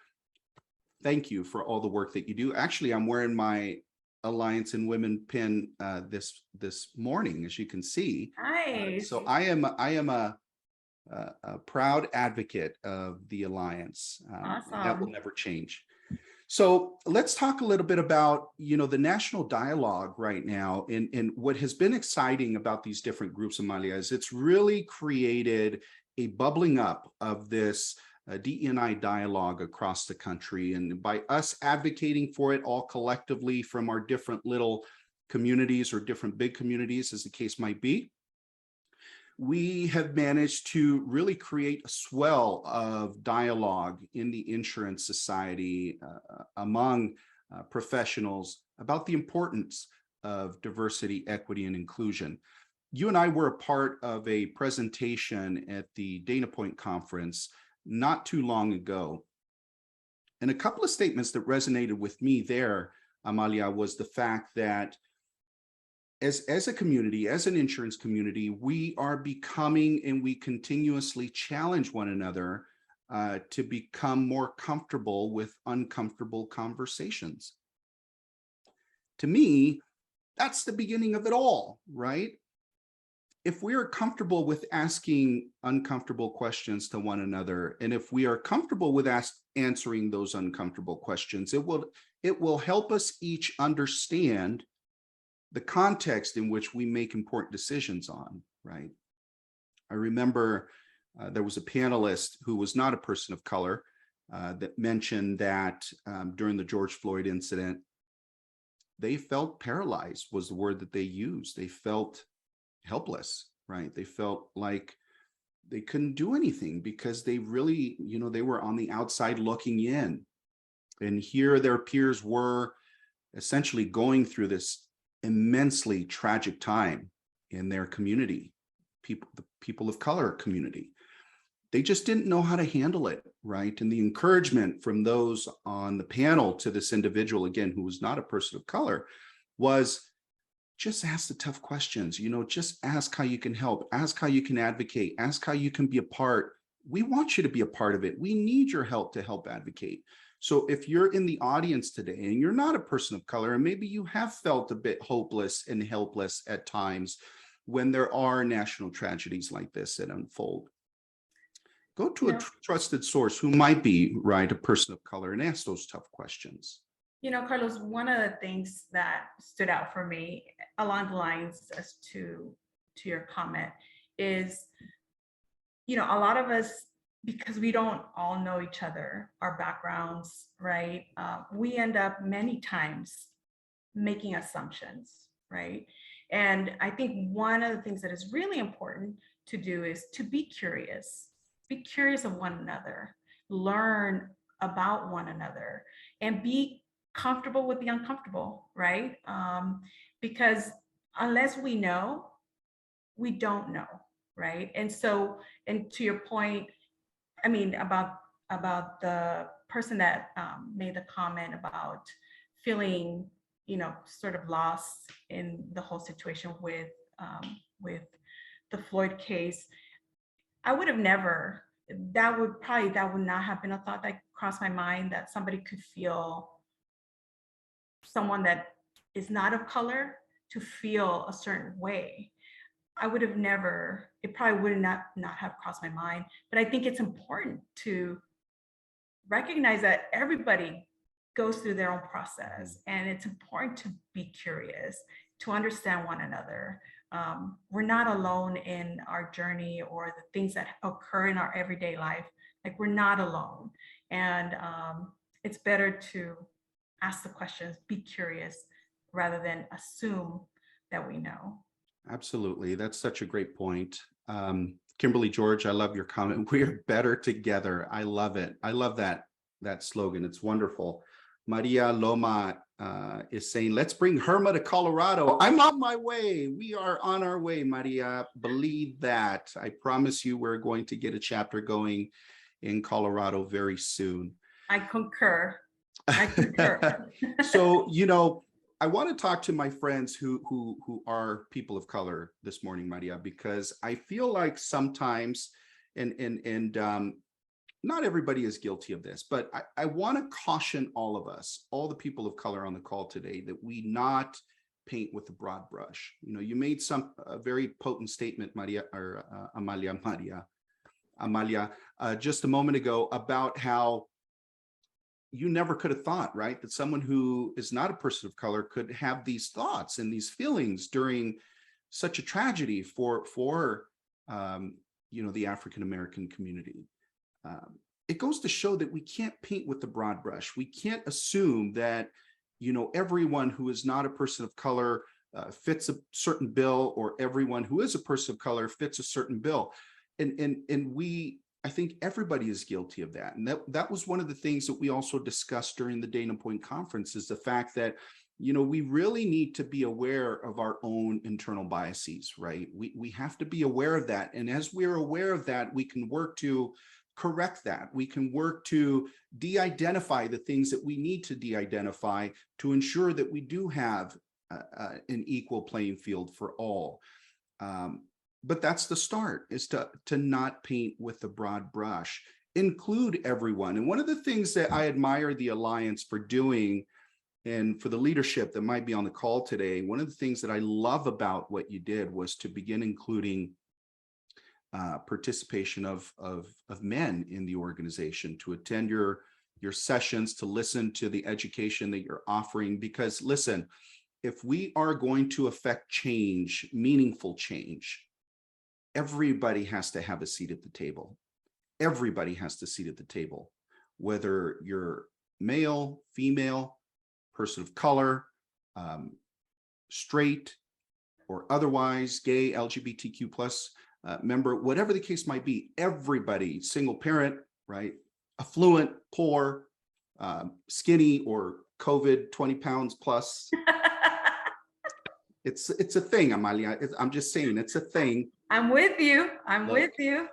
Speaker 2: thank you for all the work that you do. Actually, I'm wearing my Alliance and Women pin this morning, as you can see.
Speaker 3: Nice.
Speaker 2: So I am a proud advocate of the Alliance.
Speaker 3: Awesome.
Speaker 2: That will never change. So let's talk a little bit about, the national dialogue right now, and what has been exciting about these different groups, Amalia, is it's really created a bubbling up of this DE&I dialogue across the country. And by us advocating for it all collectively from our different little communities or different big communities, as the case might be, we have managed to really create a swell of dialogue in the insurance society among professionals about the importance of diversity, equity, and inclusion. You and I were a part of a presentation at the Dana Point conference not too long ago. And a couple of statements that resonated with me there, Amalia, was the fact that as a community, as an insurance community, we are becoming, and we continuously challenge one another to become more comfortable with uncomfortable conversations. To me, that's the beginning of it all, right? If we are comfortable with asking uncomfortable questions to one another, and if we are comfortable with answering those uncomfortable questions, it will help us each understand the context in which we make important decisions on, right? I remember there was a panelist who was not a person of color that mentioned that during the George Floyd incident, they felt paralyzed, was the word that they used. They felt helpless, right? They felt like they couldn't do anything because they really, they were on the outside looking in. And here their peers were essentially going through this immensely tragic time in their community, the people of color community. They just didn't know how to handle it, right? And the encouragement from those on the panel to this individual, again, who was not a person of color, was just ask the tough questions, just ask how you can help, ask how you can advocate, ask how you can be a part. We want you to be a part of it. We need your help to help advocate. So if you're in the audience today and you're not a person of color, and maybe you have felt a bit hopeless and helpless at times when there are national tragedies like this that unfold, go to a trusted source who might be, right, a person of color, and ask those tough questions.
Speaker 3: Carlos, one of the things that stood out for me along the lines as to your comment is, a lot of us, because we don't all know each other, our backgrounds, right? We end up many times making assumptions, right? And I think one of the things that is really important to do is to be curious of one another, learn about one another, and be comfortable with the uncomfortable, right? Because unless we know, we don't know, right? And so, and to your point, about the person that made the comment about feeling, sort of lost in the whole situation with the Floyd case. I would have never, that would not have been a thought that crossed my mind, that somebody could feel, someone that is not of color, to feel a certain way. I would have never, it probably would not have crossed my mind. But I think it's important to recognize that everybody goes through their own process, and it's important to be curious, to understand one another. We're not alone in our journey or the things that occur in our everyday life. Like, we're not alone. And it's better to ask the questions, be curious, rather than assume that we know.
Speaker 2: Absolutely. That's such a great point. Kimberly George, I love your comment. We're better together. I love it. I love that slogan. It's wonderful. Maria Loma is saying, let's bring HIRMA to Colorado. I'm on my way. We are on our way, Maria. Believe that. I promise you we're going to get a chapter going in Colorado very soon.
Speaker 3: I concur. I concur.
Speaker 2: So, I want to talk to my friends who are people of color this morning, Maria, because I feel like sometimes, and not everybody is guilty of this, but I want to caution all of us, all the people of color on the call today, that we not paint with a broad brush. You made a very potent statement, Maria, or Amalia, just a moment ago about how you never could have thought, right, that someone who is not a person of color could have these thoughts and these feelings during such a tragedy for the African-American community. It goes to show that we can't paint with the broad brush. We can't assume that, everyone who is not a person of color fits a certain bill, or everyone who is a person of color fits a certain bill. I think everybody is guilty of that. And that was one of the things that we also discussed during the Dana Point conference, is the fact that, we really need to be aware of our own internal biases, right? We have to be aware of that. And as we're aware of that, we can work to correct that. We can work to de-identify the things that we need to de-identify to ensure that we do have an equal playing field for all. But that's the start, is to not paint with a broad brush, include everyone. And one of the things that I admire the Alliance for doing, and for the leadership that might be on the call today, one of the things that I love about what you did was to begin including participation of men in the organization, to attend your sessions, to listen to the education that you're offering. Because listen, if we are going to affect change, meaningful change, everybody has to have a seat at the table. Everybody has to seat at the table, whether you're male, female, person of color, straight, or otherwise, gay, LGBTQ plus member, whatever the case might be. Everybody, single parent, right, affluent, poor, skinny, or COVID 20 pounds plus. It's a thing, Amalia. I'm just saying, it's a thing.
Speaker 3: I'm with you. I'm with you.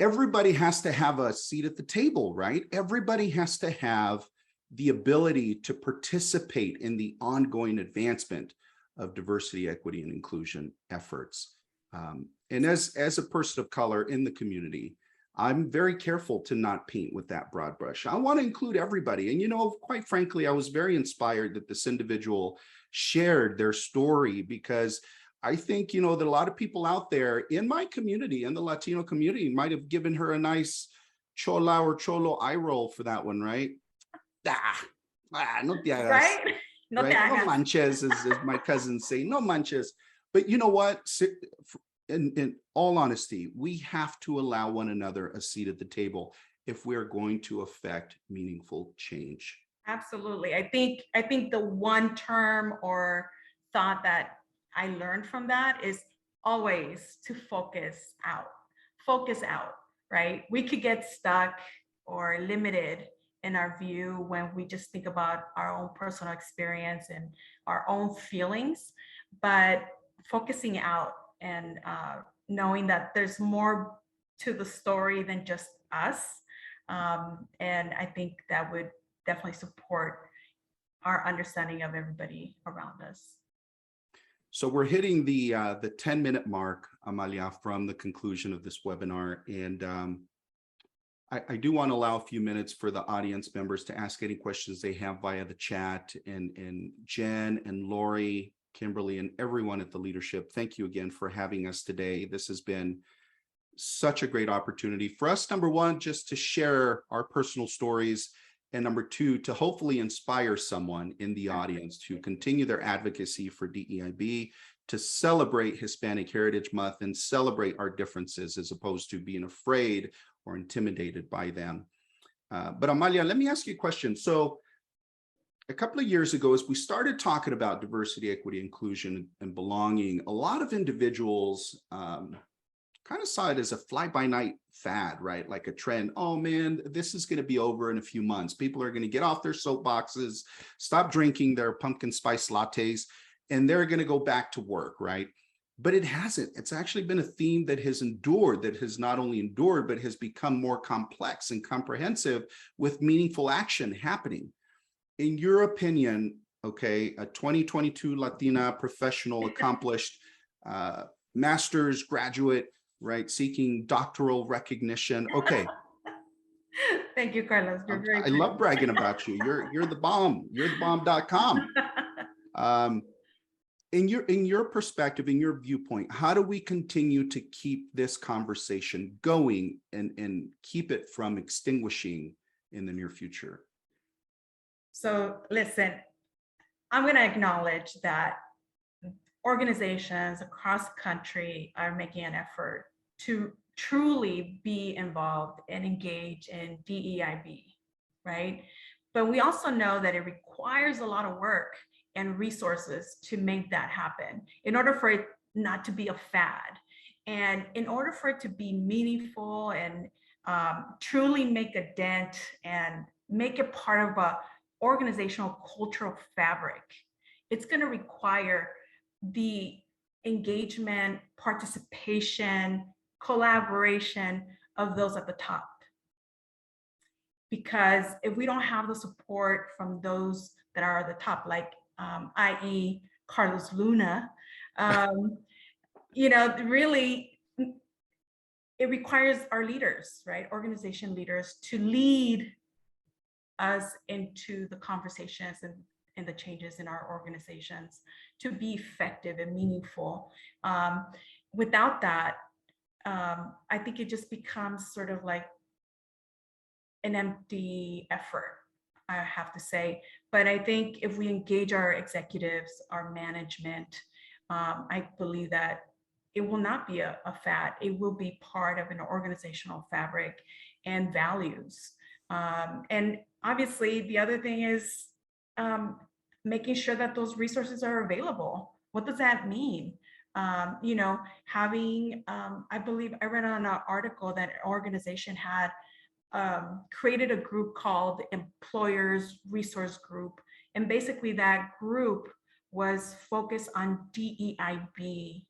Speaker 2: Everybody has to have a seat at the table, right? Everybody has to have the ability to participate in the ongoing advancement of diversity, equity, and inclusion efforts. And as a person of color in the community, I'm very careful to not paint with that broad brush. I want to include everybody. And, quite frankly, I was very inspired that this individual shared their story, because I think, that a lot of people out there in my community, in the Latino community, might have given her a nice chola or cholo eye roll for that one, right? No te hagas.
Speaker 3: Right? No te hagas.
Speaker 2: No manches, as my cousins say, no manches. But you know what? In all honesty, we have to allow one another a seat at the table if we're going to affect meaningful change.
Speaker 3: Absolutely. I think the one term or thought that I learned from that is always to focus out, right? We could get stuck or limited in our view when we just think about our own personal experience and our own feelings, but focusing out and knowing that there's more to the story than just us. And I think that would definitely support our understanding of everybody around us.
Speaker 2: So we're hitting the 10-minute mark, Amalia, from the conclusion of this webinar. And I do want to allow a few minutes for the audience members to ask any questions they have via the chat. And Jen and Lori, Kimberly, and everyone at the leadership, thank you again for having us today. This has been such a great opportunity for us, number one, just to share our personal stories, and number two, to hopefully inspire someone in the audience to continue their advocacy for DEIB, to celebrate Hispanic Heritage Month and celebrate our differences as opposed to being afraid or intimidated by them. But Amalia, let me ask you a question. So a couple of years ago, as we started talking about diversity, equity, inclusion, and belonging, a lot of individuals kind of saw it as a fly-by-night fad, right? Like a trend. Oh man, this is going to be over in a few months. People are going to get off their soapboxes, stop drinking their pumpkin spice lattes, and they're going to go back to work, right? But it hasn't. It's actually been a theme that has endured, that has not only endured, but has become more complex and comprehensive with meaningful action happening. In your opinion, okay, a 2022 Latina professional, accomplished master's graduate, right, seeking doctoral recognition. Okay.
Speaker 3: Thank you, Carlos. You're very
Speaker 2: I love bragging about you. You're the bomb. You're the bomb.com. In your perspective, in your viewpoint, how do we continue to keep this conversation going and keep it from extinguishing in the near future?
Speaker 3: So listen, I'm going to acknowledge that organizations across the country are making an effort to truly be involved and engage in DEIB, right? But we also know that it requires a lot of work and resources to make that happen in order for it not to be a fad. And in order for it to be meaningful and truly make a dent and make it part of a organizational cultural fabric, it's going to require the engagement, participation, collaboration of those at the top. Because if we don't have the support from those that are at the top, like i.e. Carlos Luna, really, it requires our leaders, right? Organization leaders to lead us into the conversations and the changes in our organizations to be effective and meaningful. Without that, I think it just becomes sort of like an empty effort, I have to say. But I think if we engage our executives, our management, I believe that it will not be a fad. It will be part of an organizational fabric and values. And obviously, the other thing is making sure that those resources are available. What does that mean? Having, I believe I read on an article that an organization had created a group called Employers Resource Group. And basically that group was focused on DEIB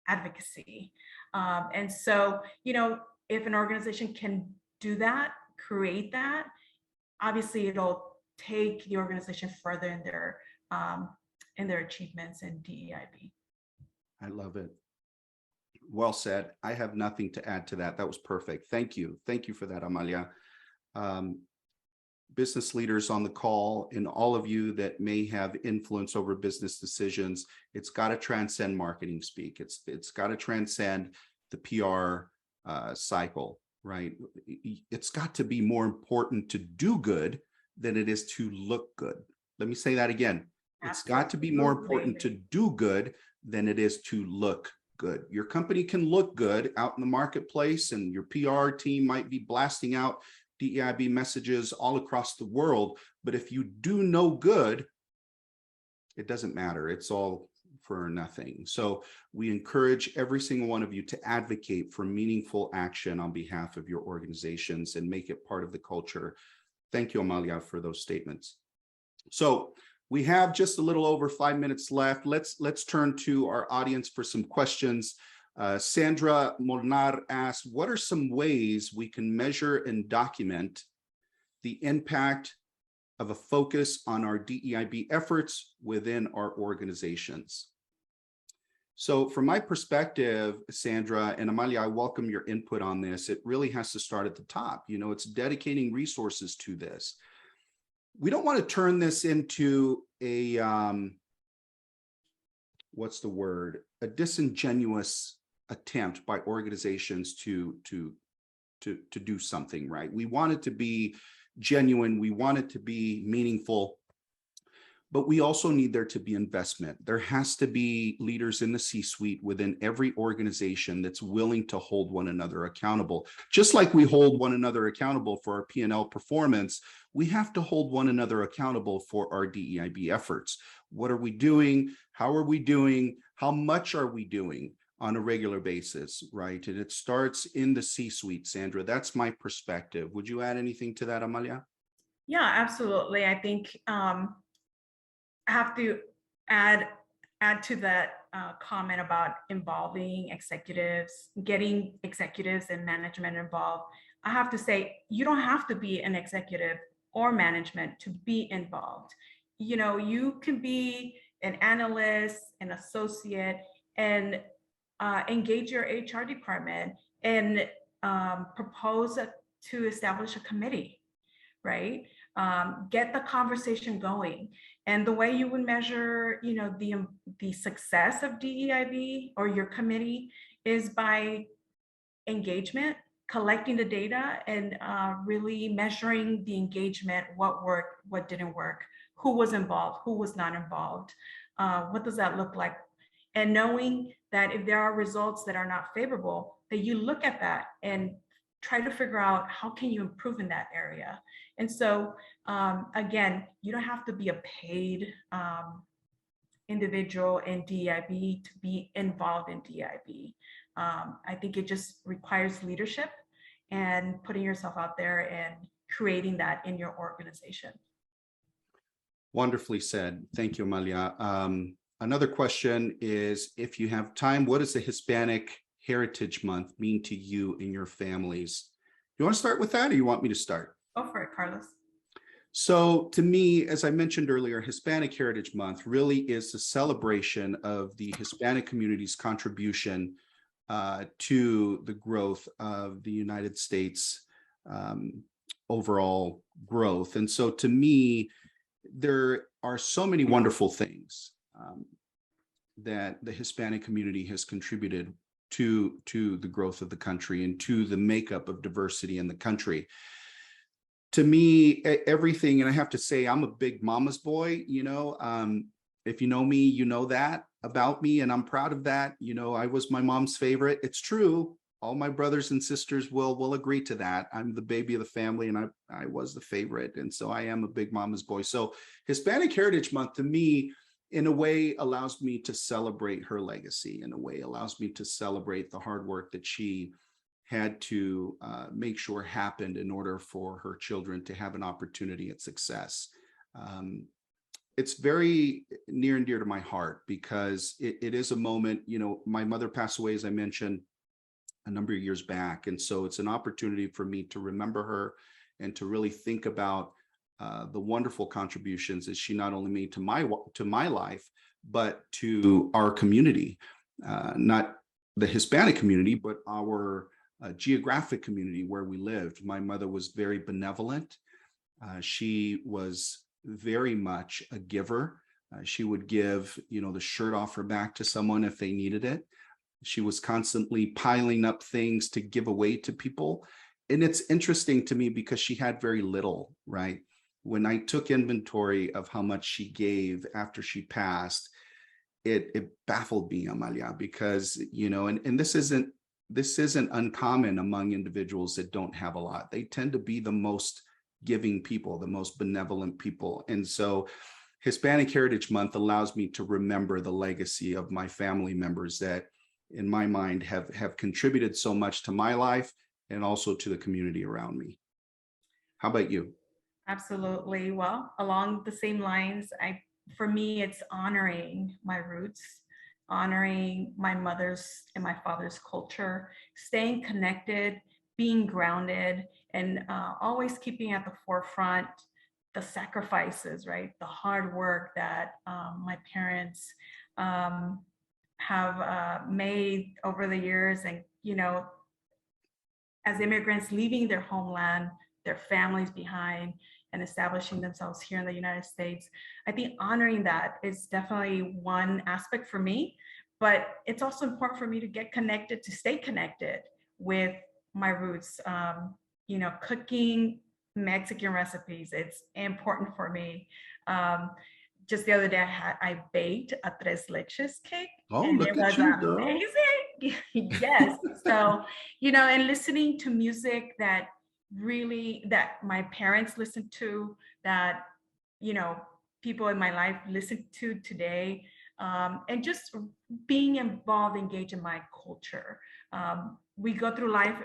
Speaker 3: advocacy. And so, if an organization can do that, create that, obviously it'll take the organization further in their achievements in DEIB.
Speaker 2: I love it. Well said. I have nothing to add to that. That was perfect. Thank you. Thank you for that, Amalia. Business leaders on the call and all of you that may have influence over business decisions, it's got to transcend marketing speak. It's got to transcend the PR cycle, right? It's got to be more important to do good than it is to look good. Let me say that again. It's got to be more important to do good than it is to look good. Your company can look good out in the marketplace, and your PR team might be blasting out DEIB messages all across the world. But if you do no good, it doesn't matter. It's all for nothing. So we encourage every single one of you to advocate for meaningful action on behalf of your organizations and make it part of the culture. Thank you, Amalia, for those statements. So we have just a little over 5 minutes left. Let's turn to our audience for some questions. Sandra Molnar asked, what are some ways we can measure and document the impact of a focus on our DEIB efforts within our organizations? So from my perspective, Sandra and Amalia, I welcome your input on this. It really has to start at the top. It's dedicating resources to this. We don't want to turn this into a, a disingenuous attempt by organizations to do something, right? We want it to be genuine. We want it to be meaningful, but we also need there to be investment. There has to be leaders in the C-suite within every organization that's willing to hold one another accountable. Just like we hold one another accountable for our P&L performance, we have to hold one another accountable for our DEIB efforts. What are we doing? How are we doing? How much are we doing? on a regular basis, right? And it starts in the C-suite, Sandra. That's my perspective. Would you add anything to that, Amalia?
Speaker 3: Yeah, absolutely. I think I have to add to that comment about involving executives, getting executives and management involved. I have to say, you don't have to be an executive or management to be involved. You know, you can be an analyst, an associate, and engage your HR department and propose to establish a committee, right? Get the conversation going. And the way you would measure, you know, the success of DEIB or your committee is by engagement, collecting the data, and really measuring the engagement, what worked, what didn't work, who was involved, who was not involved, what does that look like? And knowing that if there are results that are not favorable, that you look at that and try to figure out how can you improve in that area. And so again, you don't have to be a paid individual in DEIB to be involved in DEIB. I think it just requires leadership and putting yourself out there and creating that in your organization.
Speaker 2: Wonderfully said. Thank you, Amalia. Another question is, if you have time, what does the Hispanic Heritage Month mean to you and your families? You want to start with that, or you want me to start?
Speaker 3: Go for it, Carlos.
Speaker 2: So to me, as I mentioned earlier, Hispanic Heritage Month really is a celebration of the Hispanic community's contribution to the growth of the United States overall growth. And so to me, there are so many wonderful things that the Hispanic community has contributed to the growth of the country and to the makeup of diversity in the country. To me, everything, and I have to say, I'm a big mama's boy, you know, if you know me, you know that about me, and I'm proud of that. You know, I was my mom's favorite. It's true. All my brothers and sisters will agree to that. I'm the baby of the family, and I was the favorite. And so I am a big mama's boy. So Hispanic Heritage Month to me, in a way, allows me to celebrate her legacy, in a way, allows me to celebrate the hard work that she had to make sure happened in order for her children to have an opportunity at success. It's very near and dear to my heart because it is a moment, you know, my mother passed away, as I mentioned, a number of years back. And so it's an opportunity for me to remember her and to really think about the wonderful contributions that she not only made to my life, but to our community, not the Hispanic community, but our geographic community where we lived. My mother was very benevolent. She was very much a giver. She would give, you know, the shirt off her back to someone if they needed it. She was constantly piling up things to give away to people. And it's interesting to me because she had very little, right? When I took inventory of how much she gave after she passed, it baffled me, Amalia, because, you know, and this isn't uncommon among individuals that don't have a lot. They tend to be the most giving people, the most benevolent people. And so Hispanic Heritage Month allows me to remember the legacy of my family members that, in my mind, have contributed so much to my life and also to the community around me. How about you?
Speaker 3: Absolutely. Well, along the same lines, for me, it's honoring my roots, honoring my mother's and my father's culture, staying connected, being grounded, and always keeping at the forefront the sacrifices, right? The hard work that my parents have made over the years. And, you know, as immigrants leaving their homeland, their families behind, and establishing themselves here in the United States. I think honoring that is definitely one aspect for me, but it's also important for me to get connected, to stay connected with my roots. You know, cooking Mexican recipes, it's important for me. Just the other day, I baked a tres leches cake.
Speaker 2: Oh,
Speaker 3: and
Speaker 2: look
Speaker 3: it
Speaker 2: at
Speaker 3: was
Speaker 2: you, girl.
Speaker 3: amazing. Yes. So, you know, and listening to music that my parents listened to, that, you know, people in my life listen to today, and just being involved, engaged in my culture. We go through life,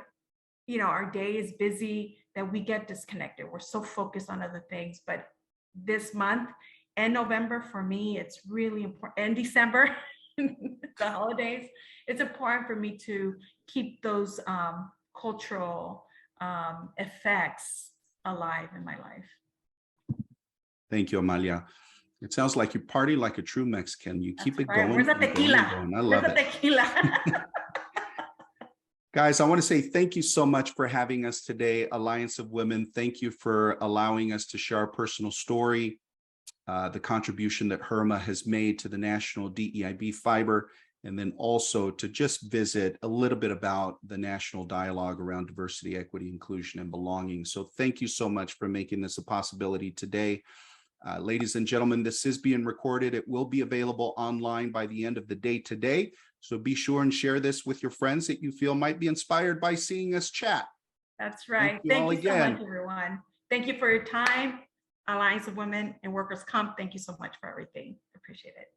Speaker 3: our day is busy, that we get disconnected. We're so focused on other things, but this month and November for me, it's really important, and December, the holidays, it's important for me to keep those cultural effects alive in my life.
Speaker 2: Thank you, Amalia. It sounds like you party like a true Mexican. You keep it going.
Speaker 3: Where's the
Speaker 2: and going and
Speaker 3: tequila?
Speaker 2: going. I love it.
Speaker 3: Tequila?
Speaker 2: Guys, I want to say thank you so much for having us today, Alliance of Women. Thank you for allowing us to share our personal story, the contribution that HIRMA has made to the National DEIB Fiber, and then also to just visit a little bit about the national dialogue around diversity, equity, inclusion, and belonging. So thank you so much for making this a possibility today. Ladies and gentlemen, this is being recorded. It will be available online by the end of the day today. So be sure and share this with your friends that you feel might be inspired by seeing us chat.
Speaker 3: That's right.
Speaker 2: Thank you
Speaker 3: so much, everyone. Thank you for your time. Alliance of Women and Workers' Comp, thank you so much for everything. Appreciate it.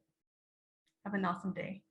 Speaker 3: Have an awesome day.